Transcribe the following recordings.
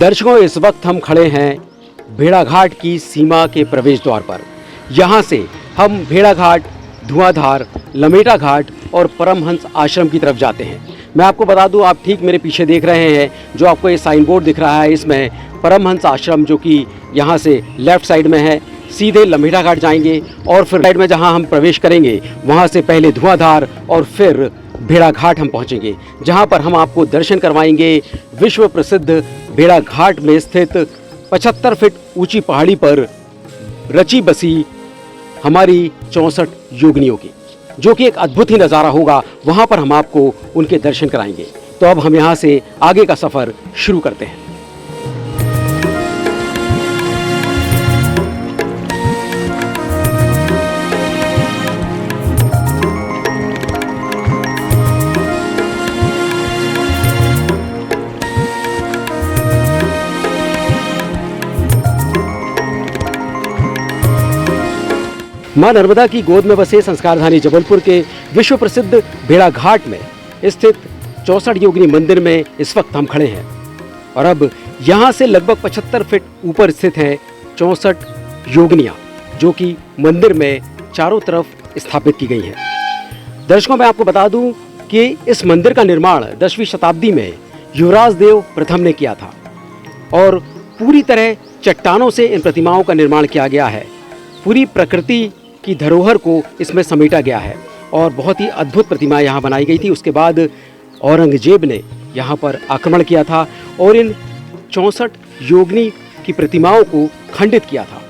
दर्शकों, इस वक्त हम खड़े हैं भेड़ाघाट की सीमा के प्रवेश द्वार पर। यहाँ से हम भेड़ाघाट, धुआंधार, लमेटा घाट और परमहंस आश्रम की तरफ जाते हैं। मैं आपको बता दूं, आप ठीक मेरे पीछे देख रहे हैं जो आपको ये साइन बोर्ड दिख रहा है, इसमें परमहंस आश्रम जो कि यहाँ से लेफ्ट साइड में है। सीधे लमेटा घाट जाएंगे और फिर राइट में जहाँ हम प्रवेश करेंगे वहाँ से पहले धुआंधार और फिर भेड़ाघाट हम पहुँचेंगे, जहाँ पर हम आपको दर्शन करवाएंगे विश्व प्रसिद्ध भेड़ाघाट में स्थित 75 फीट ऊंची पहाड़ी पर रची बसी हमारी 64 योगिनियों की, जो कि एक अद्भुत ही नज़ारा होगा। वहाँ पर हम आपको उनके दर्शन कराएंगे। तो अब हम यहाँ से आगे का सफ़र शुरू करते हैं। मां नर्मदा की गोद में बसे संस्कारधानी जबलपुर के विश्व प्रसिद्ध भेड़ाघाट में स्थित 64 योगिनी मंदिर में इस वक्त हम खड़े हैं और अब यहाँ से लगभग 75 फीट ऊपर स्थित हैं 64 योगिनियाँ, जो कि मंदिर में चारों तरफ स्थापित की गई हैं। दर्शकों, मैं आपको बता दूं कि इस मंदिर का निर्माण 10वीं शताब्दी में युवराज देव प्रथम ने किया था और पूरी तरह चट्टानों से इन प्रतिमाओं का निर्माण किया गया है। पूरी प्रकृति की धरोहर को इसमें समेटा गया है और बहुत ही अद्भुत प्रतिमा यहाँ बनाई गई थी। उसके बाद औरंगजेब ने यहाँ पर आक्रमण किया था और इन 64 योगिनी की प्रतिमाओं को खंडित किया था।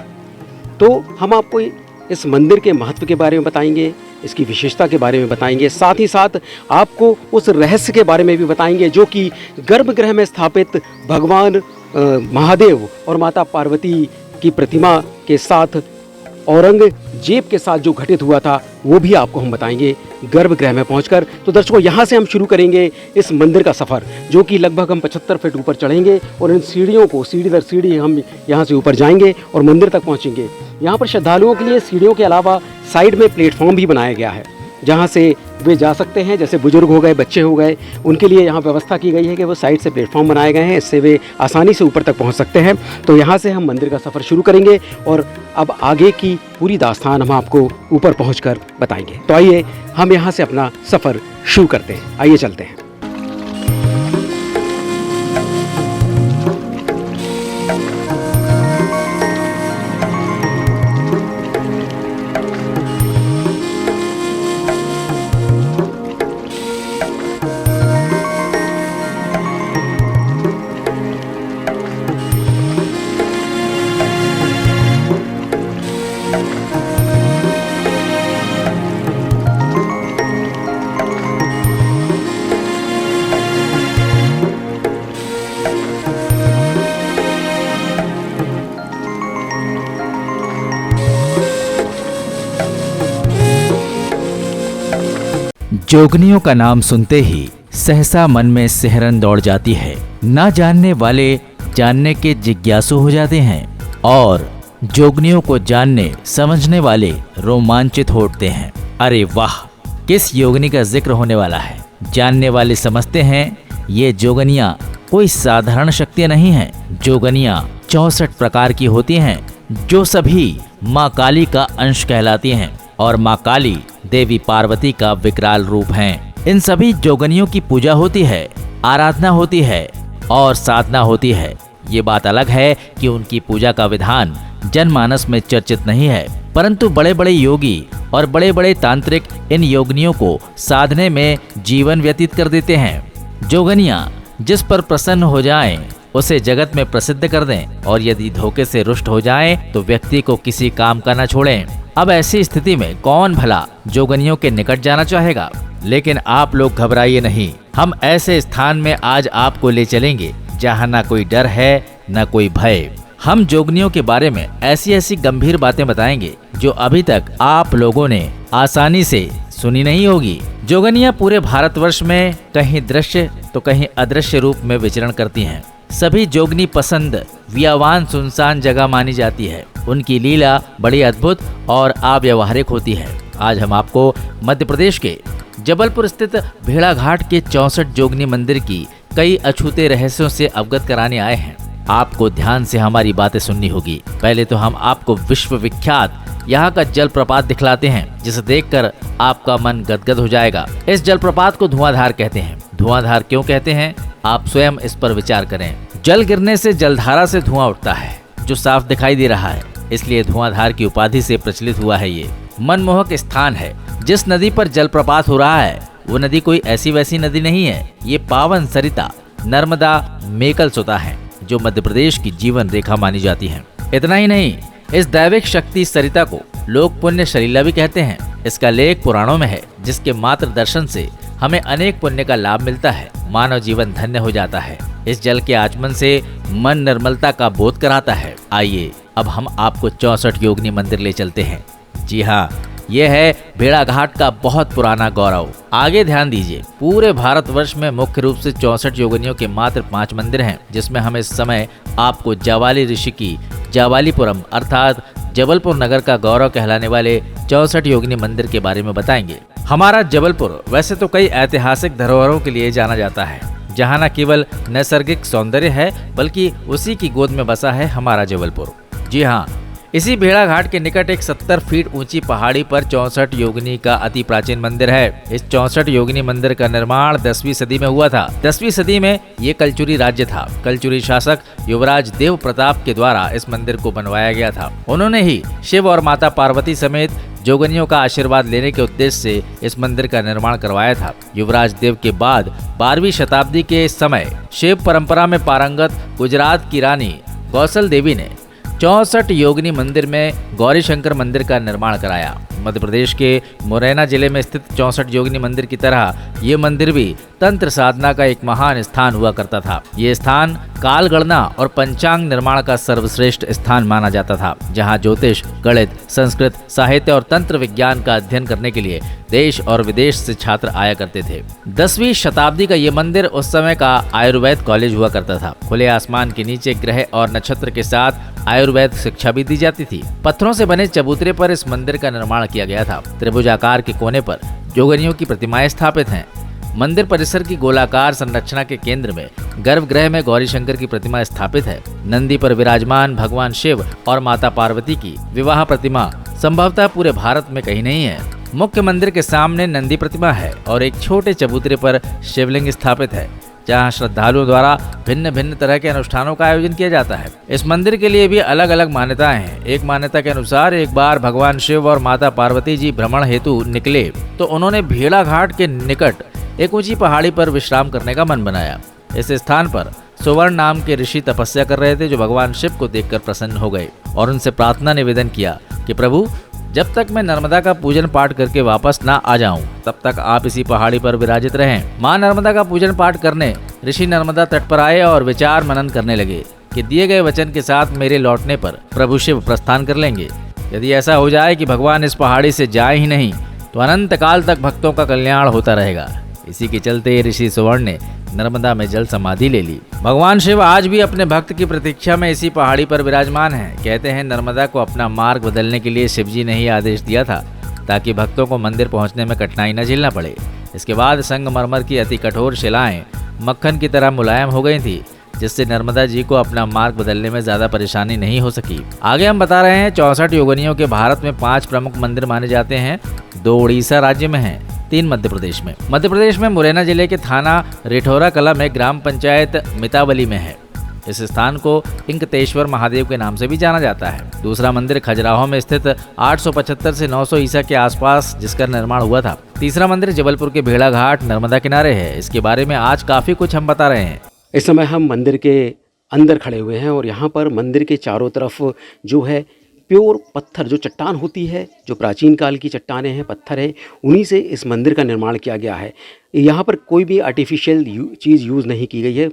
तो हम आपको इस मंदिर के महत्व के बारे में बताएंगे, इसकी विशेषता के बारे में बताएंगे, साथ ही साथ आपको उस रहस्य के बारे में भी बताएंगे जो कि गर्भगृह में स्थापित भगवान महादेव और माता पार्वती की प्रतिमा के साथ औरंगजेब के साथ जो घटित हुआ था वो भी आपको हम बताएंगे गर्भगृह में पहुंचकर। तो दर्शकों, यहाँ से हम शुरू करेंगे इस मंदिर का सफ़र, जो कि लगभग हम 75 फीट ऊपर चढ़ेंगे और इन सीढ़ियों को सीढ़ी दर सीढ़ी हम यहाँ से ऊपर जाएंगे और मंदिर तक पहुँचेंगे। यहाँ पर श्रद्धालुओं के लिए सीढ़ियों के अलावा साइड में प्लेटफॉर्म भी बनाया गया है, जहाँ से वे जा सकते हैं। जैसे बुजुर्ग हो गए, बच्चे हो गए, उनके लिए यहाँ व्यवस्था की गई है कि वो साइड से प्लेटफॉर्म बनाए गए हैं, इससे वे आसानी से ऊपर तक पहुँच सकते हैं। तो यहाँ से हम मंदिर का सफ़र शुरू करेंगे और अब आगे की पूरी दास्तान हम आपको ऊपर पहुँचकर बताएंगे। तो आइए हम यहाँ से अपना सफ़र शुरू करते हैं। आइए चलते हैं। जोगनियों का नाम सुनते ही सहसा मन में सिहरन दौड़ जाती है। ना जानने वाले जानने के जिज्ञासु हो जाते हैं और जोगनियों को जानने समझने वाले रोमांचित हो उठते हैं। अरे वाह, किस योगिनी का जिक्र होने वाला है। जानने वाले समझते हैं ये जोगनियाँ कोई साधारण शक्तियाँ नहीं हैं। जोगनियाँ 64 प्रकार की होती हैं, जो सभी माँ काली का अंश कहलाती हैं और माँ काली देवी पार्वती का विकराल रूप हैं। इन सभी जोगनियों की पूजा होती है, आराधना होती है और साधना होती है। ये बात अलग है कि उनकी पूजा का विधान जनमानस में चर्चित नहीं है, परंतु बड़े बड़े योगी और बड़े बड़े तांत्रिक इन योगिनियों को साधने में जीवन व्यतीत कर देते हैं। जोगनियाँ जिस पर प्रसन्न हो जाएं, उसे जगत में प्रसिद्ध कर दें और यदि धोखे से रुष्ट हो जाएं, तो व्यक्ति को किसी काम का न छोड़ें। अब ऐसी स्थिति में कौन भला जोगनियों के निकट जाना चाहेगा। लेकिन आप लोग घबराइए नहीं, हम ऐसे स्थान में आज आपको ले चलेंगे जहाँ न कोई डर है न कोई भय। हम जोगनियों के बारे में ऐसी ऐसी गंभीर बातें बताएंगे जो अभी तक आप लोगों ने आसानी से सुनी नहीं होगी। जोगनियाँ पूरे भारतवर्ष में कहीं दृश्य तो कहीं अदृश्य रूप में विचरण करती हैं। सभी जोगनी पसंद व्यावान सुनसान जगह मानी जाती है। उनकी लीला बड़ी अद्भुत और अव्यावहारिक होती है। आज हम आपको मध्य प्रदेश के जबलपुर स्थित भेड़ाघाट के 64 जोगनी मंदिर की कई अछूते रहस्यों से अवगत कराने आए हैं। आपको ध्यान से हमारी बातें सुननी होगी। पहले तो हम आपको विश्व विख्यात यहाँ का जलप्रपात दिखलाते हैं, जिसे देखकर आपका मन गदगद हो जाएगा। इस जलप्रपात को धुआंधार कहते हैं। धुआंधार क्यों कहते हैं, आप स्वयं इस पर विचार करें। जल गिरने से जलधारा से धुआं उठता है जो साफ दिखाई दे रहा है, इसलिए धुआंधार की उपाधि से प्रचलित हुआ है। ये मनमोहक स्थान है। जिस नदी पर जलप्रपात हो रहा है वो नदी कोई ऐसी वैसी नदी नहीं है। ये पावन सरिता नर्मदा मेकलसुता है, जो मध्य प्रदेश की जीवन रेखा मानी जाती है। इतना ही नहीं, इस दैविक शक्ति सरिता को लोग पुण्य सलीला भी कहते हैं। इसका लेख पुराणों में है, जिसके मात्र दर्शन से हमें अनेक पुण्य का लाभ मिलता है। मानव जीवन धन्य हो जाता है। इस जल के आचमन से मन निर्मलता का बोध कराता है। आइए अब हम आपको 64 योगिनी मंदिर ले चलते हैं। जी हाँ, यह है भेड़ाघाट का बहुत पुराना गौरव। आगे ध्यान दीजिए, पूरे भारतवर्ष में मुख्य रूप से 64 योगिनियों के मात्र 5 मंदिर हैं, जिसमें हम इस समय आपको जावाली ऋषि की जावालीपुरम अर्थात जबलपुर नगर का गौरव कहलाने वाले 64 योगिनी मंदिर के बारे में बताएंगे। हमारा जबलपुर वैसे तो कई ऐतिहासिक धरोहरों के लिए जाना जाता है, जहाँ न केवल नैसर्गिक सौंदर्य है बल्कि उसी की गोद में बसा है हमारा जबलपुर। जी हाँ, इसी भेड़ाघाट के निकट एक 70 फीट ऊंची पहाड़ी पर 64 योगिनी का अति प्राचीन मंदिर है। इस 64 योगिनी मंदिर का निर्माण 10वीं सदी में हुआ था। 10वीं सदी में ये कलचुरी राज्य था। कलचुरी शासक युवराज देव प्रताप के द्वारा इस मंदिर को बनवाया गया था। उन्होंने ही शिव और माता पार्वती समेत जोगनियों का आशीर्वाद लेने के उद्देश्य से इस मंदिर का निर्माण करवाया था। युवराज देव के बाद 12वीं शताब्दी के समय शिव परंपरा में पारंगत गुजरात की रानी कौशल देवी ने 64 योगिनी मंदिर में गौरी शंकर मंदिर का निर्माण कराया। मध्य प्रदेश के मुरैना जिले में स्थित 64 योगिनी मंदिर की तरह ये मंदिर भी तंत्र साधना का एक महान स्थान हुआ करता था। ये स्थान काल गणना और पंचांग निर्माण का सर्वश्रेष्ठ स्थान माना जाता था, जहाँ ज्योतिष, गणित, संस्कृत, साहित्य और तंत्र विज्ञान का अध्ययन करने के लिए देश और विदेश से छात्र आया करते थे। 10वीं शताब्दी का ये मंदिर उस समय का आयुर्वेद कॉलेज हुआ करता था। खुले आसमान के नीचे ग्रह और नक्षत्र के साथ आयुर्वेद शिक्षा भी दी जाती थी। पत्थरों से बने चबूतरे पर इस मंदिर का निर्माण किया गया था। त्रिभुजाकार के कोने पर जोगनियों की प्रतिमाएं स्थापित हैं। मंदिर परिसर की गोलाकार संरचना के केंद्र में गर्भगृह में गौरी शंकर की प्रतिमा स्थापित है। नंदी पर विराजमान भगवान शिव और माता पार्वती की विवाह प्रतिमा संभवतः पूरे भारत में कहीं नहीं है। मुख्य मंदिर के सामने नंदी प्रतिमा है और एक छोटे चबूतरे पर शिवलिंग स्थापित है, जहां श्रद्धालुओं द्वारा भिन्न भिन्न तरह के अनुष्ठानों का आयोजन किया जाता है। इस मंदिर के लिए भी अलग अलग मान्यताएं हैं। एक मान्यता के अनुसार एक बार भगवान शिव और माता पार्वती जी भ्रमण हेतु निकले तो उन्होंने भेड़ाघाट के निकट एक ऊंची पहाड़ी पर विश्राम करने का मन बनाया। इस स्थान पर सुवर्ण नाम के ऋषि तपस्या कर रहे थे, जो भगवान शिव को देखकर प्रसन्न हो गए और उनसे प्रार्थना निवेदन किया कि प्रभु, जब तक मैं नर्मदा का पूजन पाठ करके वापस ना आ जाऊं, तब तक आप इसी पहाड़ी पर विराजित रहें। मां नर्मदा का पूजन पाठ करने ऋषि नर्मदा तट पर आए और विचार मनन करने लगे कि दिए गए वचन के साथ मेरे लौटने पर प्रभु शिव प्रस्थान कर लेंगे। यदि ऐसा हो जाए कि भगवान इस पहाड़ी से जाए ही नहीं, तो अनंत काल तक भक्तों का कल्याण होता रहेगा। इसी के चलते ऋषि सुवर्ण ने नर्मदा में जल समाधि ले ली। भगवान शिव आज भी अपने भक्त की प्रतीक्षा में इसी पहाड़ी पर विराजमान हैं। कहते हैं नर्मदा को अपना मार्ग बदलने के लिए शिवजी ने ही आदेश दिया था, ताकि भक्तों को मंदिर पहुंचने में कठिनाई न झेलना पड़े। इसके बाद संगमरमर की अति कठोर शिलाएं मक्खन की तरह मुलायम हो गई थी, जिससे नर्मदा जी को अपना मार्ग बदलने में ज्यादा परेशानी नहीं हो सकी। आगे हम बता रहे हैं 64 योगिनियों के भारत में 5 प्रमुख मंदिर माने जाते हैं। 2 उड़ीसा राज्य में हैं, 3 मध्य प्रदेश में। मध्य प्रदेश में मुरैना जिले के थाना रिठौरा कला में ग्राम पंचायत मितावली में है। इस स्थान को इंकतेश्वर महादेव के नाम से भी जाना जाता है। दूसरा मंदिर खजुराहो में स्थित 875 से 900 ईसा के आसपास जिसका निर्माण हुआ था। तीसरा मंदिर जबलपुर के भेड़ाघाट नर्मदा किनारे है। इसके बारे में आज काफी कुछ हम बता रहे हैं। इस समय हम मंदिर के अंदर खड़े हुए हैं और यहाँ पर मंदिर के चारों तरफ जो है प्योर पत्थर, जो चट्टान होती है, जो प्राचीन काल की चट्टानें हैं, पत्थर है, उन्हीं से इस मंदिर का निर्माण किया गया है। यहाँ पर कोई भी आर्टिफिशियल चीज़ यूज़ नहीं की गई है,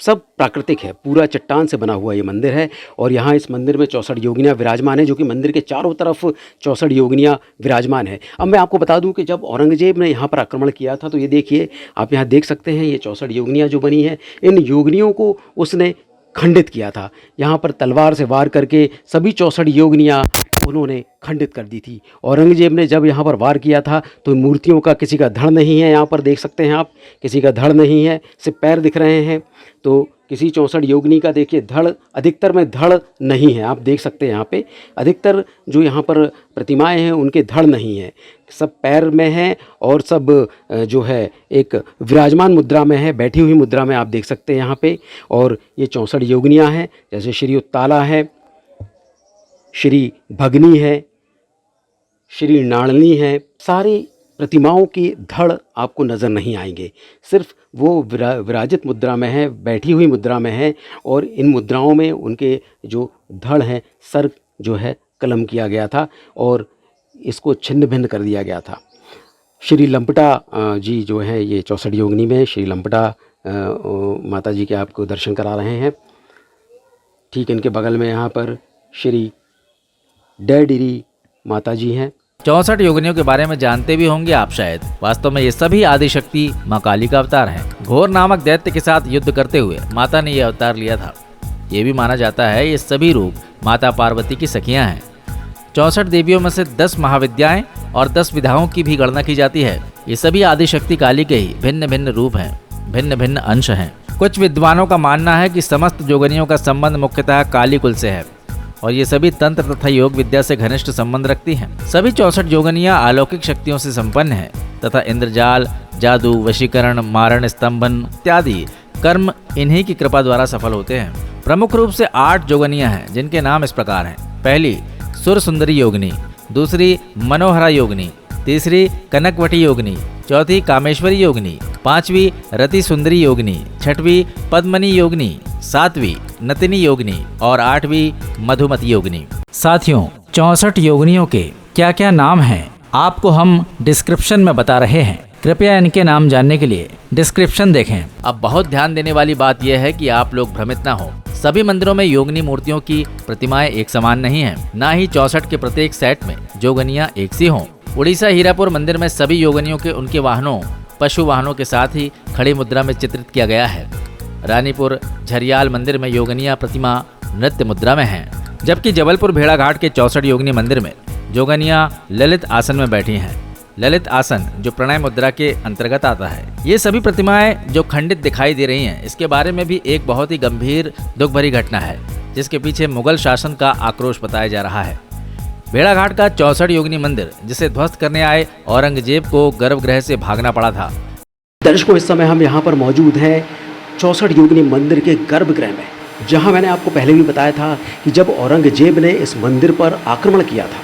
सब प्राकृतिक है। पूरा चट्टान से बना हुआ ये मंदिर है और यहाँ इस मंदिर में 64 योगिनियाँ विराजमान है, जो कि मंदिर के चारों तरफ 64 योगिनियाँ विराजमान है। अब मैं आपको बता दूं कि जब औरंगजेब ने यहाँ पर आक्रमण किया था, तो ये देखिए, आप यहाँ देख सकते हैं, ये 64 योगिनियाँ जो बनी हैं, इन योगिनियों को उसने खंडित किया था। यहाँ पर तलवार से वार करके सभी 64 योगिनियाँ उन्होंने खंडित कर दी थी। औरंगजेब ने जब यहाँ पर वार किया था, तो मूर्तियों का किसी का धड़ नहीं है, यहाँ पर देख सकते हैं आप, किसी का धड़ नहीं है, सिर्फ पैर दिख रहे हैं। तो किसी 64 योगिनी का देखिए धड़, अधिकतर में धड़ नहीं है। आप देख सकते हैं यहाँ पे अधिकतर जो यहाँ पर प्रतिमाएं हैं उनके धड़ नहीं है, सब पैर में है और सब जो है एक विराजमान मुद्रा में है, बैठी हुई मुद्रा में आप देख सकते हैं यहाँ पे। और ये 64 योगिनियाँ हैं, जैसे श्री उत्ताला है, श्री भगनी है, श्री नाड़नी है। सारी प्रतिमाओं की धड़ आपको नज़र नहीं आएंगे, सिर्फ वो विराजित मुद्रा में है, बैठी हुई मुद्रा में है। और इन मुद्राओं में उनके जो धड़ हैं, सर जो है कलम किया गया था और इसको छिन्न भिन्न कर दिया गया था। श्री लंपटा जी जो है ये 64 योगिनी में श्री लंपटा माता जी के आपको दर्शन करा रहे हैं। ठीक इनके बगल में यहाँ पर श्री डैडिरी माता जी हैं। 64 योगिनियों के बारे में जानते भी होंगे आप शायद। वास्तव में ये सभी आदिशक्ति माँ काली का अवतार हैं। घोर नामक दैत्य के साथ युद्ध करते हुए माता ने यह अवतार लिया था। ये भी माना जाता है ये सभी रूप माता पार्वती की सखियां हैं। 64 देवियों में से 10 महाविद्याएं और 10 विधाओं की भी गणना की जाती है। ये सभी आदिशक्ति काली के ही भिन्न भिन्न रूप हैं, भिन्न भिन्न अंश हैं। कुछ विद्वानों का मानना है कि समस्त योगिनियों का संबंध मुख्यतः काली कुल से है और ये सभी तंत्र तथा योग विद्या से घनिष्ठ संबंध रखती हैं। सभी 64 योगिनियां अलौकिक शक्तियों से संपन्न हैं तथा इंद्रजाल, जादू, वशीकरण, मारण, स्तंभन इत्यादि कर्म इन्हीं की कृपा द्वारा सफल होते हैं। प्रमुख रूप से 8 योगिनियां हैं जिनके नाम इस प्रकार हैं। पहली सुर सुंदरी योगिनी, दूसरी मनोहरा योगिनी, तीसरी कनकवटी योगिनी, चौथी कामेश्वरी योगिनी, पांचवी रति सुंदरी योगिनी, छठवीं पद्मनी योगिनी, सातवीं नतिनी योगिनी और 8वीं मधुमती योगिनी। साथियों, 64 योगिनियों के क्या क्या नाम हैं आपको हम डिस्क्रिप्शन में बता रहे हैं। कृपया इनके नाम जानने के लिए डिस्क्रिप्शन देखें। अब बहुत ध्यान देने वाली बात यह है कि आप लोग भ्रमित ना हो। सभी मंदिरों में योगिनी मूर्तियों की प्रतिमाएं एक समान नहीं है, ना ही 64 के प्रत्येक सेट में योगिनियां एक सी हों। उड़ीसा हीरापुर मंदिर में सभी योगिनियों के उनके वाहनों, पशु वाहनों के साथ ही खड़ी मुद्रा में चित्रित किया गया है। रानीपुर झरियाल मंदिर में योगिनियां प्रतिमा नृत्य मुद्रा में हैं, जबकि जबलपुर भेड़ाघाट के 64 योगिनी मंदिर में योगिनियां ललित आसन में बैठी हैं। ललित आसन जो प्रणय मुद्रा के अंतर्गत आता है। ये सभी प्रतिमाएं जो खंडित दिखाई दे रही हैं, इसके बारे में भी एक बहुत ही गंभीर दुख भरी घटना है, जिसके पीछे मुगल शासन का आक्रोश बताया जा रहा है। भेड़ाघाट का 64 योगिनी मंदिर, जिसे ध्वस्त करने आए औरंगजेब को गर्भगृह से भागना पड़ा था। दर्शकों, इस समय हम यहाँ पर मौजूद हैं 64 योगिनी मंदिर के गर्भगृह में, जहाँ मैंने आपको पहले भी बताया था कि जब औरंगजेब ने इस मंदिर पर आक्रमण किया था,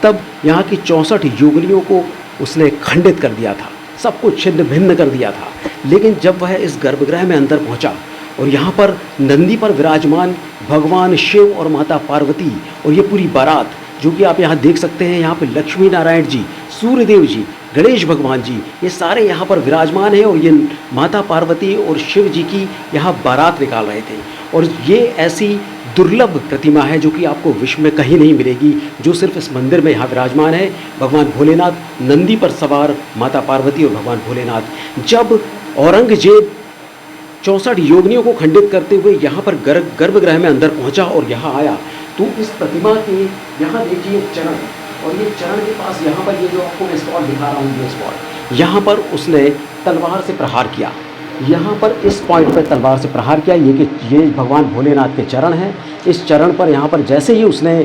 तब यहाँ की 64 योगिनियों को उसने खंडित कर दिया था, सब कुछ छिन्न भिन्न कर दिया था। लेकिन जब वह इस गर्भगृह में अंदर पहुँचा और यहाँ पर नंदी पर विराजमान भगवान शिव और माता पार्वती और ये पूरी बारात, जो कि आप यहाँ देख सकते हैं, यहाँ पे लक्ष्मी नारायण जी, सूर्यदेव जी, गणेश भगवान जी, ये सारे यहाँ पर विराजमान हैं और ये माता पार्वती और शिव जी की यहाँ बारात निकाल रहे थे। और ये ऐसी दुर्लभ प्रतिमा है जो कि आपको विश्व में कहीं नहीं मिलेगी, जो सिर्फ इस मंदिर में यहाँ विराजमान है। भगवान भोलेनाथ नंदी पर सवार, माता पार्वती और भगवान भोलेनाथ। जब औरंगजेब 64 योगिनियों को खंडित करते हुए यहाँ पर गर्भगृह में अंदर पहुँचा और यहाँ आया, तो इस प्रतिमा के यहाँ देखिए चरण, और ये चरण के पास यहाँ पर ये जो आपको मैं स्पॉट दिखा रहा हूँ, ये स्पॉट, यहाँ पर उसने तलवार से प्रहार किया। यहाँ पर इस पॉइंट पर तलवार से प्रहार किया। ये भगवान भोलेनाथ के चरण हैं। इस चरण पर यहाँ पर जैसे ही उसने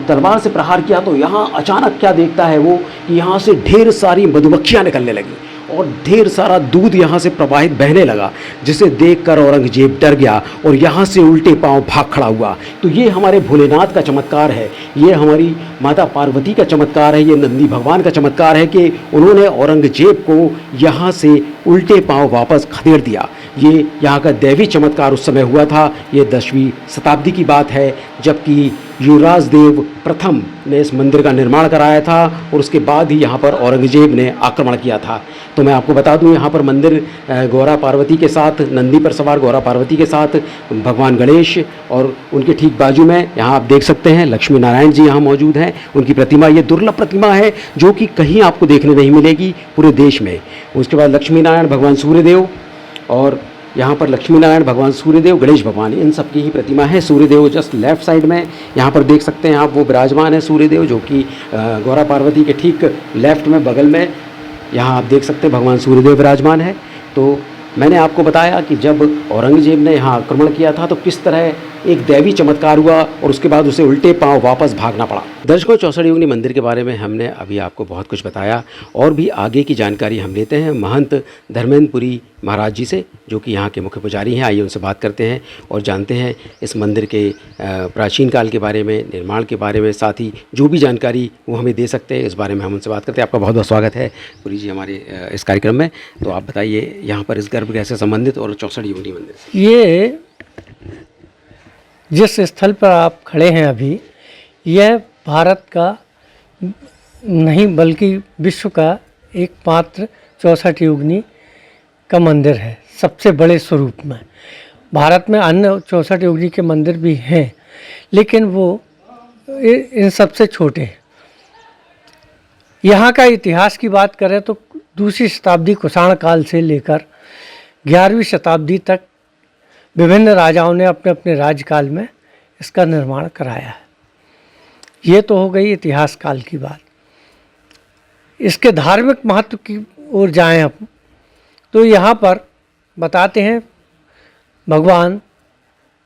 तलवार से प्रहार किया, तो यहाँ अचानक क्या देखता है वो, कि यहाँ से ढेर सारी मधुमक्खियाँ निकलने लगी और ढेर सारा दूध यहाँ से प्रवाहित बहने लगा, जिसे देखकर औरंगजेब डर गया और यहाँ से उल्टे पांव भाग खड़ा हुआ। तो ये हमारे भोलेनाथ का चमत्कार है, ये हमारी माता पार्वती का चमत्कार है, ये नंदी भगवान का चमत्कार है कि उन्होंने औरंगजेब को यहाँ से उल्टे पांव वापस खदेड़ दिया। ये यहाँ का दैवी चमत्कार उस समय हुआ था। ये 10वीं शताब्दी की बात है, जबकि युवराज देव प्रथम ने इस मंदिर का निर्माण कराया था और उसके बाद ही यहाँ पर औरंगजेब ने आक्रमण किया था। तो मैं आपको बता दूं, यहाँ पर मंदिर गौरा पार्वती के साथ, नंदी पर सवार गौरा पार्वती के साथ भगवान गणेश, और उनके ठीक बाजू में यहाँ आप देख सकते हैं लक्ष्मी नारायण जी यहाँ मौजूद हैं। उनकी प्रतिमा, ये दुर्लभ प्रतिमा है जो कि कहीं आपको देखने नहीं मिलेगी पूरे देश में। उसके बाद लक्ष्मी नारायण, भगवान सूर्यदेव, और यहाँ पर लक्ष्मी नारायण, भगवान सूर्यदेव, गणेश भगवान, इन सब की ही प्रतिमा है। सूर्यदेव जस्ट लेफ्ट साइड में यहाँ पर देख सकते हैं आप, वो विराजमान है सूर्यदेव, जो कि गौरा पार्वती के ठीक लेफ्ट में बगल में यहाँ आप देख सकते हैं भगवान सूर्यदेव विराजमान है। तो मैंने आपको बताया कि जब औरंगजेब ने यहाँ आक्रमण किया था तो किस तरह एक दैवी चमत्कार हुआ और उसके बाद उसे उल्टे पांव वापस भागना पड़ा। दर्शकों, चौसठ योगिनी मंदिर के बारे में हमने अभी आपको बहुत कुछ बताया और भी आगे की जानकारी हम लेते हैं महंत धर्मेंद्रपुरी महाराज जी से, जो कि यहाँ के मुख्य पुजारी हैं। आइए उनसे बात करते हैं और जानते हैं इस मंदिर के प्राचीन काल के बारे में, निर्माण के बारे में, साथ ही जो भी जानकारी वो हमें दे सकते हैं इस बारे में हम उनसे बात करते हैं। आपका बहुत बहुत स्वागत है पुरी जी हमारे इस कार्यक्रम में। तो आप बताइए यहाँ पर इस गर्भगृह से संबंधित और चौसठ योगिनी मंदिर से। ये जिस स्थल पर आप खड़े हैं अभी, यह भारत का नहीं बल्कि विश्व का एकमात्र 64 योगिनी का मंदिर है, सबसे बड़े स्वरूप में। भारत में अन्य 64 योगिनी के मंदिर भी हैं, लेकिन वो इन सबसे छोटे हैं। यहाँ का इतिहास की बात करें तो दूसरी शताब्दी कुषाण काल से लेकर 11वीं शताब्दी तक विभिन्न राजाओं ने अपने अपने राज्यकाल में इसका निर्माण कराया है। ये तो हो गई इतिहास काल की बात। इसके धार्मिक महत्व की ओर जाएं हम तो यहाँ पर बताते हैं भगवान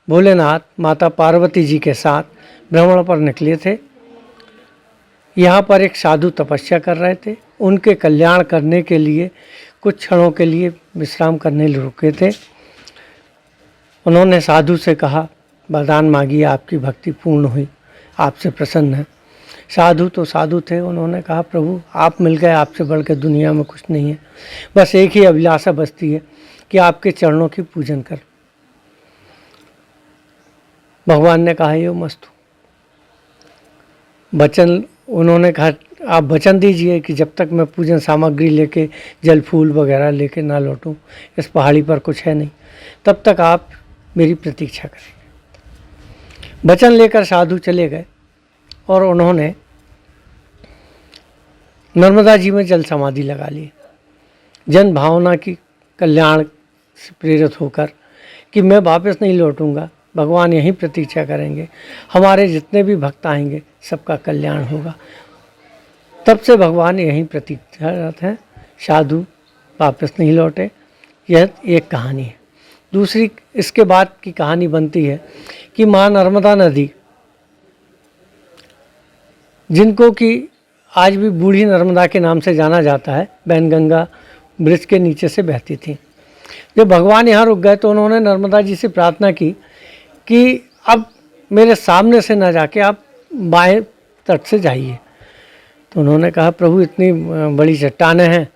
भोलेनाथ माता पार्वती जी के साथ भ्रमण पर निकले थे। यहाँ पर एक साधु तपस्या कर रहे थे। उनके कल्याण करने के लिए कुछ क्षणों के लिए विश्राम करने रुके थे। उन्होंने साधु से कहा, वरदान मांगिए, आपकी भक्ति पूर्ण हुई, आपसे प्रसन्न है। साधु तो साधु थे, उन्होंने कहा, प्रभु आप मिल गए, आपसे बढ़ के दुनिया में कुछ नहीं है। बस एक ही अभिलाषा बचती है कि आपके चरणों की पूजन कर। भगवान ने कहा, यो मस्तु। वचन उन्होंने कहा, आप वचन दीजिए कि जब तक मैं पूजन सामग्री लेके, जल फूल वगैरह लेके ना लौटूं, इस पहाड़ी पर कुछ है नहीं, तब तक आप मेरी प्रतीक्षा करेंगे। वचन लेकर साधु चले गए और उन्होंने नर्मदा जी में जल समाधि लगा ली, जन भावना की कल्याण से प्रेरित होकर कि मैं वापस नहीं लौटूंगा, भगवान यहीं प्रतीक्षा करेंगे, हमारे जितने भी भक्त आएंगे सबका कल्याण होगा। तब से भगवान यहीं प्रतीक्षारत हैं, साधु वापस नहीं लौटे। यह एक कहानी है। दूसरी इसके बाद की कहानी बनती है कि माँ नर्मदा नदी, जिनको कि आज भी बूढ़ी नर्मदा के नाम से जाना जाता है, बैनगंगा ब्रिज के नीचे से बहती थी। जब भगवान यहाँ रुक गए तो उन्होंने नर्मदा जी से प्रार्थना की कि अब मेरे सामने से ना जाके आप बाएं तट से जाइए। तो उन्होंने कहा, प्रभु इतनी बड़ी चट्टानें हैं,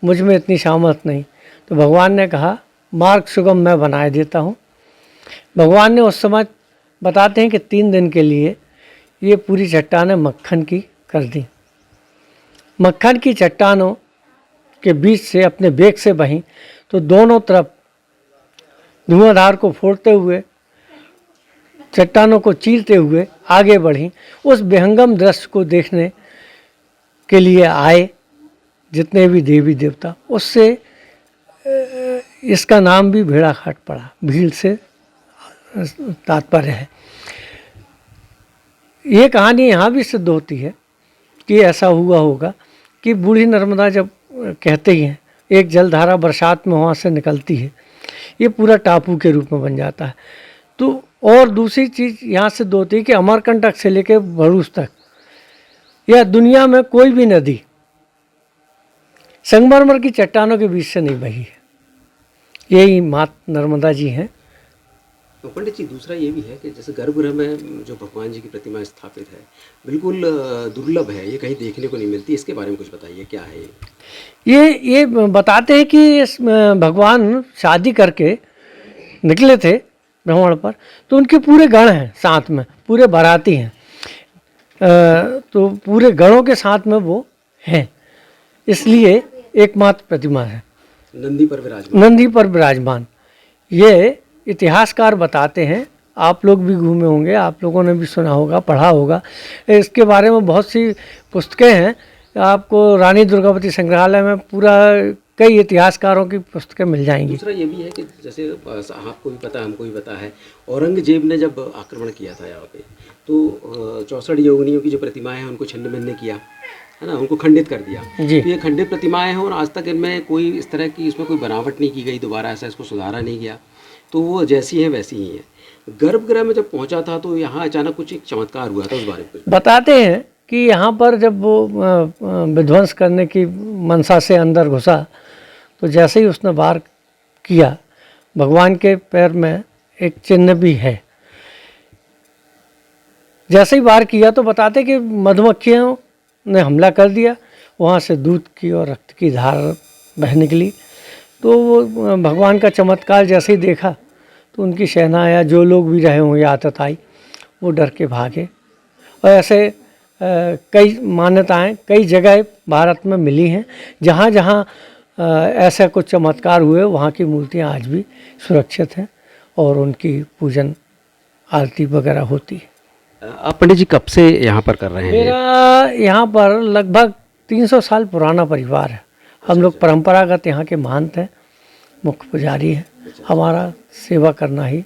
मुझ में इतनी सामर्थ नहीं। तो भगवान ने कहा, मार्ग सुगम मैं बनाए देता हूँ। भगवान ने उस समय बताते हैं कि 3 दिन के लिए ये पूरी चट्टानें मक्खन की कर दी। मक्खन की चट्टानों के बीच से अपने वेग से बहीं तो दोनों तरफ धुआंधार को फोड़ते हुए, चट्टानों को चीरते हुए आगे बढ़ी। उस विहंगम दृश्य को देखने के लिए आए जितने भी देवी देवता। उससे इसका नाम भी भेड़ा घाट पड़ा, भीड़ से तात्पर्य है। ये कहानी यहाँ भी सिद्ध होती है कि ऐसा हुआ होगा कि बूढ़ी नर्मदा जब कहते ही हैं, एक जलधारा बरसात में वहाँ से निकलती है, ये पूरा टापू के रूप में बन जाता है। तो और दूसरी चीज़ यहाँ सिद्ध होती है कि अमरकंटक से लेकर भरूच तक या दुनिया में कोई भी नदी संगमरमर की चट्टानों के बीच से नहीं बही है। यही माता नर्मदा जी हैं। तो पंडित जी, दूसरा ये भी है कि जैसे गर्भगृह में जो भगवान जी की प्रतिमा स्थापित है, बिल्कुल दुर्लभ है, ये कहीं देखने को नहीं मिलती। इसके बारे में कुछ बताइए, क्या है ये बताते हैं कि भगवान शादी करके निकले थे भ्रमण पर, तो उनके पूरे गण हैं साथ में, पूरे बाराती हैं, तो पूरे गणों के साथ में वो हैं, इसलिए एकमात्र प्रतिमा है, नंदी पर विराजमान। ये इतिहासकार बताते हैं, आप लोग भी घूमे होंगे, आप लोगों ने भी सुना होगा, पढ़ा होगा। इसके बारे में बहुत सी पुस्तकें हैं। आपको रानी दुर्गावती संग्रहालय में पूरा कई इतिहासकारों की पुस्तकें मिल जाएंगी। दूसरा ये भी है कि जैसे आपको भी पता है, हमको भी पता है, औरंगजेब ने जब आक्रमण किया था यहाँ पे, तो 64 योगिनियों की जो प्रतिमाएं हैं उनको छिन्न भिन्न किया, है ना, उनको खंडित कर दिया। जी। तो ये खंडित प्रतिमाएं हैं और आज तक इनमें कोई इस तरह की इसमें कोई बनावट नहीं की गई, दोबारा ऐसा इसको सुधारा नहीं गया, तो वो जैसी है वैसी ही है। गर्भगृह में जब पहुंचा था तो यहाँ अचानक कुछ एक चमत्कार हुआ था, उस बारे में बताते हैं कि यहाँ पर जब वो विध्वंस करने की मनसा से अंदर घुसा, तो जैसे ही उसने वार किया, भगवान के पैर में एक चिन्ह भी है। जैसे ही वार किया तो बताते कि मधुमक्खियों ने हमला कर दिया, वहाँ से दूध की और रक्त की धार बह निकली। तो वो भगवान का चमत्कार जैसे ही देखा तो उनकी सेना या जो लोग भी रहे होंगे आतत आई, वो डर के भागे। और ऐसे कई मान्यताएं कई जगह भारत में मिली हैं, जहाँ जहाँ ऐसा कुछ चमत्कार हुए वहाँ की मूर्तियाँ आज भी सुरक्षित हैं और उनकी पूजन आरती वगैरह होती है। आप पंडित जी कब से यहाँ पर कर रहे हैं? मेरा यहाँ पर लगभग 300 साल पुराना परिवार है। हम लोग परंपरागत यहाँ के महंत हैं, मुख्य पुजारी हैं। हमारा सेवा करना ही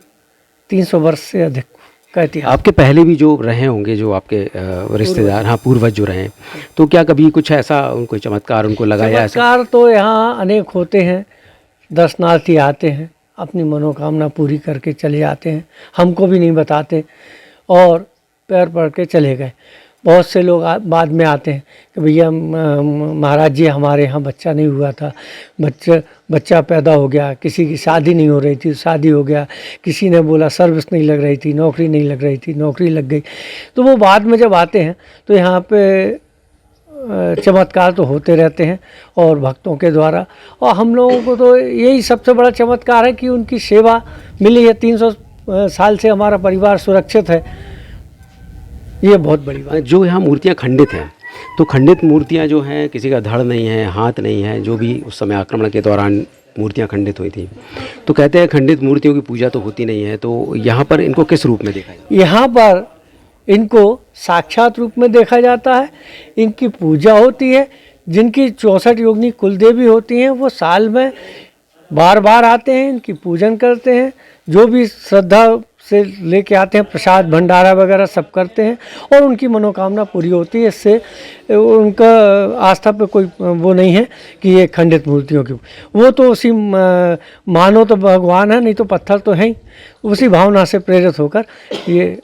300 वर्ष से अधिक का इतिहास। आपके पहले भी जो रहे होंगे, जो आपके रिश्तेदार, हाँ, पूर्वज जो रहे, तो क्या कभी कुछ ऐसा उनको चमत्कार उनको लगा या ऐसा? चमत्कार तो यहाँ अनेक होते हैं। दर्शनार्थी आते हैं, अपनी मनोकामना पूरी करके चले जाते हैं, हमको भी नहीं बताते और पैर पड़ के चले गए। बहुत से लोग बाद में आते हैं कि भैया महाराज जी हमारे यहाँ बच्चा नहीं हुआ था, बच्चा पैदा हो गया, किसी की शादी नहीं हो रही थी, शादी हो गया, किसी ने बोला सर्विस नहीं लग रही थी, नौकरी नहीं लग रही थी, नौकरी लग गई। तो वो बाद में जब आते हैं तो यहाँ पे चमत्कार तो होते रहते हैं और भक्तों के द्वारा। और हम लोगों को तो यही सबसे बड़ा चमत्कार है कि उनकी सेवा मिली है। 300 साल से हमारा परिवार सुरक्षित है, ये बहुत बड़ी बात। जो यहाँ मूर्तियाँ खंडित हैं, तो खंडित मूर्तियाँ जो हैं, किसी का धड़ नहीं है, हाथ नहीं है, जो भी उस समय आक्रमण के दौरान मूर्तियाँ खंडित हुई थी, तो कहते हैं खंडित मूर्तियों की पूजा तो होती नहीं है। तो यहाँ पर इनको किस रूप में देखा जाए? यहाँ पर इनको साक्षात रूप में देखा जाता है, इनकी पूजा होती है। जिनकी 64 योगिनी कुलदेवी होती हैं वो साल में बार बार आते हैं, इनकी पूजन करते हैं। जो भी श्रद्धा से लेके आते हैं, प्रसाद भंडारा वगैरह सब करते हैं और उनकी मनोकामना पूरी होती है। इससे उनका आस्था पे कोई वो नहीं है कि ये खंडित मूर्तियों की, वो तो उसी मानो तो भगवान है, नहीं तो पत्थर तो है ही, उसी भावना से प्रेरित होकर ये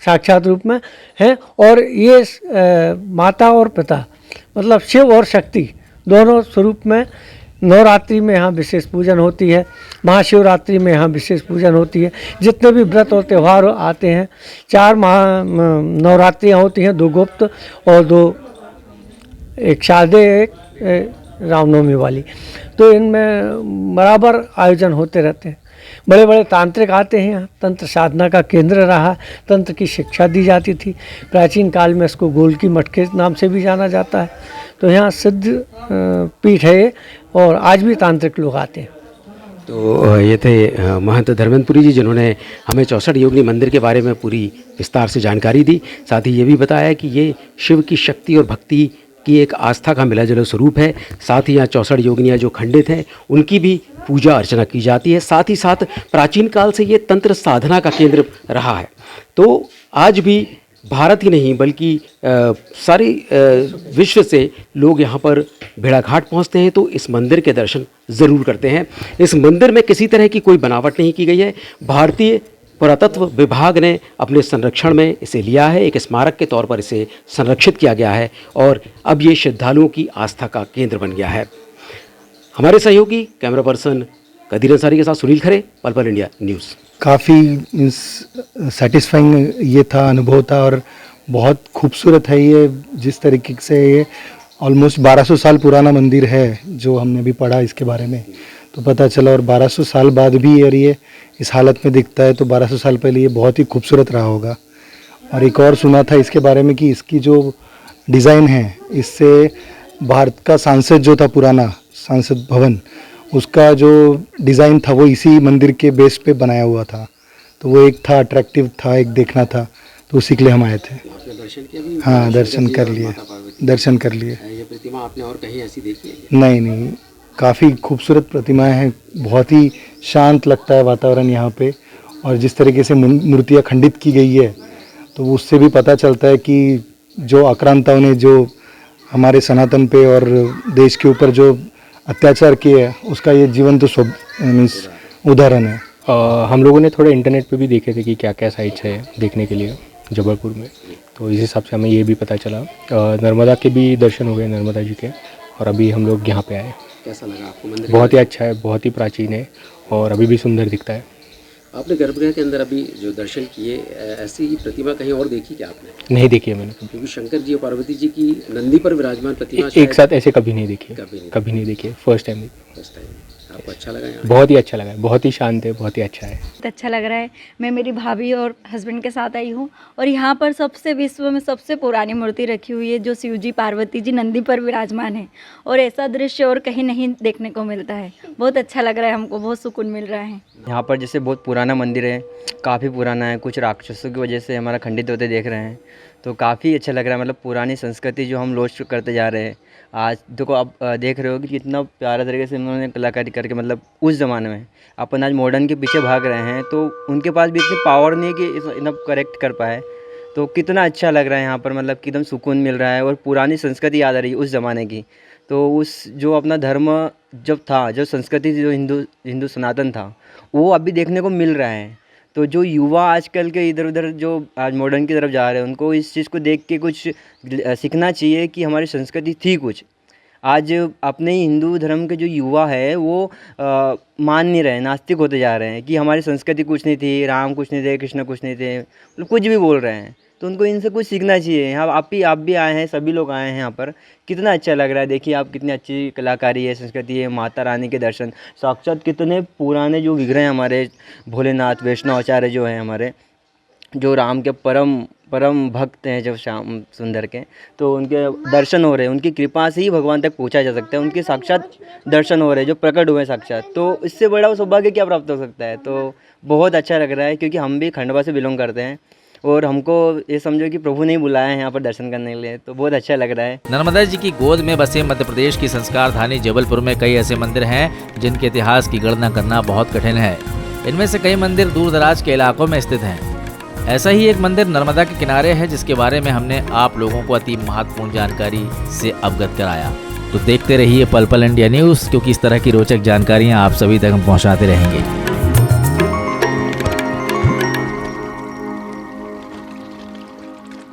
साक्षात रूप में है। और ये माता और पिता मतलब शिव और शक्ति दोनों स्वरूप में नवरात्रि में यहाँ विशेष पूजन होती है, महाशिवरात्रि में यहाँ विशेष पूजन होती है। जितने भी व्रत और त्यौहार आते हैं, 4 नवरात्रियाँ होती हैं, 2 गुप्त और 2 एक शारदीय, एक रामनवमी वाली। तो इनमें बराबर आयोजन होते रहते हैं। बड़े बड़े तांत्रिक आते हैं यहाँ, तंत्र साधना का केंद्र रहा, तंत्र की शिक्षा दी जाती थी। प्राचीन काल में इसको गोलकी मठ के नाम से भी जाना जाता है। तो यहाँ सिद्ध पीठ है और आज भी तांत्रिक लोग आते हैं। तो ये थे महंत धर्मेंद्रपुरी जी, जिन्होंने हमें 64 योगिनी मंदिर के बारे में पूरी विस्तार से जानकारी दी। साथ ही ये भी बताया कि ये शिव की शक्ति और भक्ति की एक आस्था का मिला जुला स्वरूप है। साथ ही यहाँ 64 योगिनियाँ जो खंडित हैं उनकी भी पूजा अर्चना की जाती है। साथ ही साथ प्राचीन काल से ये तंत्र साधना का केंद्र रहा है। तो आज भी भारत ही नहीं बल्कि सारी विश्व से लोग यहाँ पर भेड़ाघाट पहुँचते हैं, तो इस मंदिर के दर्शन ज़रूर करते हैं। इस मंदिर में किसी तरह की कोई बनावट नहीं की गई है। भारतीय पुरातत्व विभाग ने अपने संरक्षण में इसे लिया है, एक स्मारक के तौर पर इसे संरक्षित किया गया है और अब ये श्रद्धालुओं की आस्था का केंद्र बन गया है। हमारे सहयोगी कैमरा पर्सन कदीर अंसारी के साथ सुनील खरे, पल पल इंडिया न्यूज़। काफ़ी सेटिस्फाइंग ये था, अनुभव था और बहुत खूबसूरत है ये। जिस तरीके से ये ऑलमोस्ट 1200 साल पुराना मंदिर है, जो हमने भी पढ़ा इसके बारे में तो पता चला, और 1200 साल बाद भी यार ये इस हालत में दिखता है, तो 1200 साल पहले ये बहुत ही खूबसूरत रहा होगा। और एक और सुना था इसके बारे में कि इसकी जो डिज़ाइन है, इससे भारत का संसद जो था पुराना संसद भवन, उसका जो डिज़ाइन था वो इसी मंदिर के बेस पे बनाया हुआ था। तो वो एक था, अट्रैक्टिव था, एक देखना था, तो उसी के लिए हम आए थे। दर्शन किया भी? हाँ, दर्शन कर लिए, दर्शन कर लिए। ये प्रतिमा आपने और कहीं ऐसी देखी है? नहीं, काफ़ी खूबसूरत प्रतिमाएं हैं, बहुत ही शांत लगता है वातावरण यहाँ पे। और जिस तरीके से मूर्तियाँ खंडित की गई है तो उससे भी पता चलता है कि जो आक्रांताओं ने जो हमारे सनातन पे और देश के ऊपर जो अत्याचार किए हैं उसका ये जीवंत मीन्स उदाहरण है। हम लोगों ने थोड़े इंटरनेट पे भी देखे थे कि क्या क्या साइट्स है देखने के लिए जबलपुर में, तो इस हिसाब से हमें ये भी पता चला। नर्मदा के भी दर्शन हो गए, नर्मदा जी के, और अभी हम लोग यहाँ पे आए। कैसा लगा आपको मंदिर? बहुत ही अच्छा है, बहुत ही प्राचीन है और अभी भी सुंदर दिखता है। आपने गर्भगृह के अंदर अभी जो दर्शन किए, ऐसी ही प्रतिमा कहीं और देखी क्या आपने? नहीं देखी है मैंने कभी। क्योंकि शंकर जी और पार्वती जी की नंदी पर विराजमान प्रतिमा एक साथ ऐसे कभी नहीं देखी, कभी नहीं देखी, फर्स्ट टाइम देखी। First time. आपको अच्छा लगा यहाँ? बहुत ही अच्छा लगा है, बहुत ही शांत है, बहुत ही अच्छा है। बहुत अच्छा लग रहा है। मैं मेरी भाभी और हस्बैंड के साथ आई हूँ और यहाँ पर सबसे विश्व में सबसे पुरानी मूर्ति रखी हुई है जो शिव जी पार्वती जी नंदी पर विराजमान है, और ऐसा दृश्य और कहीं नहीं देखने को मिलता है। बहुत अच्छा लग रहा है, हमको बहुत सुकून मिल रहा है। यहाँ पर जैसे बहुत पुराना मंदिर है, काफ़ी पुराना है, कुछ राक्षसों की वजह से हमारा खंडित होते देख रहे हैं, तो काफ़ी अच्छा लग रहा है। मतलब पुरानी संस्कृति जो हम लोस्ट करते जा रहे हैं, आज देखो आप देख रहे हो कि कितना प्यारा तरीके से उन्होंने कलाकारी करके, मतलब उस ज़माने में अपन आज मॉडर्न के पीछे भाग रहे हैं तो उनके पास भी इतनी पावर नहीं है कि इतना करेक्ट कर पाए। तो कितना अच्छा लग रहा है यहाँ पर, मतलब कि एकदम सुकून मिल रहा है और पुरानी संस्कृति याद आ रही है उस ज़माने की। तो उस जो अपना धर्म जब था, जो संस्कृति जो हिंदू सनातन था, वो अभी देखने को मिल रहा है। तो जो युवा आजकल के इधर उधर जो आज मॉडर्न की तरफ जा रहे हैं, उनको इस चीज़ को देख के कुछ सीखना चाहिए कि हमारी संस्कृति थी कुछ। आज अपने ही हिंदू धर्म के जो युवा है वो मान नहीं रहे, नास्तिक होते जा रहे हैं कि हमारी संस्कृति कुछ नहीं थी, राम कुछ नहीं थे, कृष्ण कुछ नहीं थे, मतलब कुछ भी बोल रहे हैं। तो उनको इनसे कुछ सीखना चाहिए। यहाँ आप भी आए हैं, सभी लोग आए हैं यहाँ पर, कितना अच्छा लग रहा है। देखिए आप, कितनी अच्छी कलाकारी है, संस्कृति है, माता रानी के दर्शन, साक्षात कितने पुराने जो विग्रह हैं हमारे भोलेनाथ वैष्णव आचार्य जो हैं हमारे, जो राम के परम भक्त हैं जो श्याम सुंदर के, तो उनके दर्शन हो रहे हैं। उनकी कृपा से ही भगवान तक पहुंचा जा सकता है। उनके साक्षात दर्शन हो रहे हैं, जो प्रकट हुए साक्षात, तो इससे बड़ा सौभाग्य क्या प्राप्त हो सकता है। तो बहुत अच्छा लग रहा है, क्योंकि हम भी खंडवा से बिलोंग करते हैं और हमको ये समझो कि प्रभु ने ही बुलाया है यहाँ पर दर्शन करने के लिए, तो बहुत अच्छा लग रहा है। नर्मदा जी की गोद में बसे मध्य प्रदेश की संस्कार धानी जबलपुर में कई ऐसे मंदिर हैं जिनके इतिहास की गणना करना बहुत कठिन है। इनमें से कई मंदिर दूर दराज के इलाकों में स्थित हैं। ऐसा ही एक मंदिर नर्मदा के किनारे है, जिसके बारे में हमने आप लोगों को अति महत्वपूर्ण जानकारी से अवगत कराया। तो देखते रहिए पल पल इंडिया न्यूज़, क्योंकि इस तरह की रोचक जानकारियाँ आप सभी तक हम पहुँचाते रहेंगे।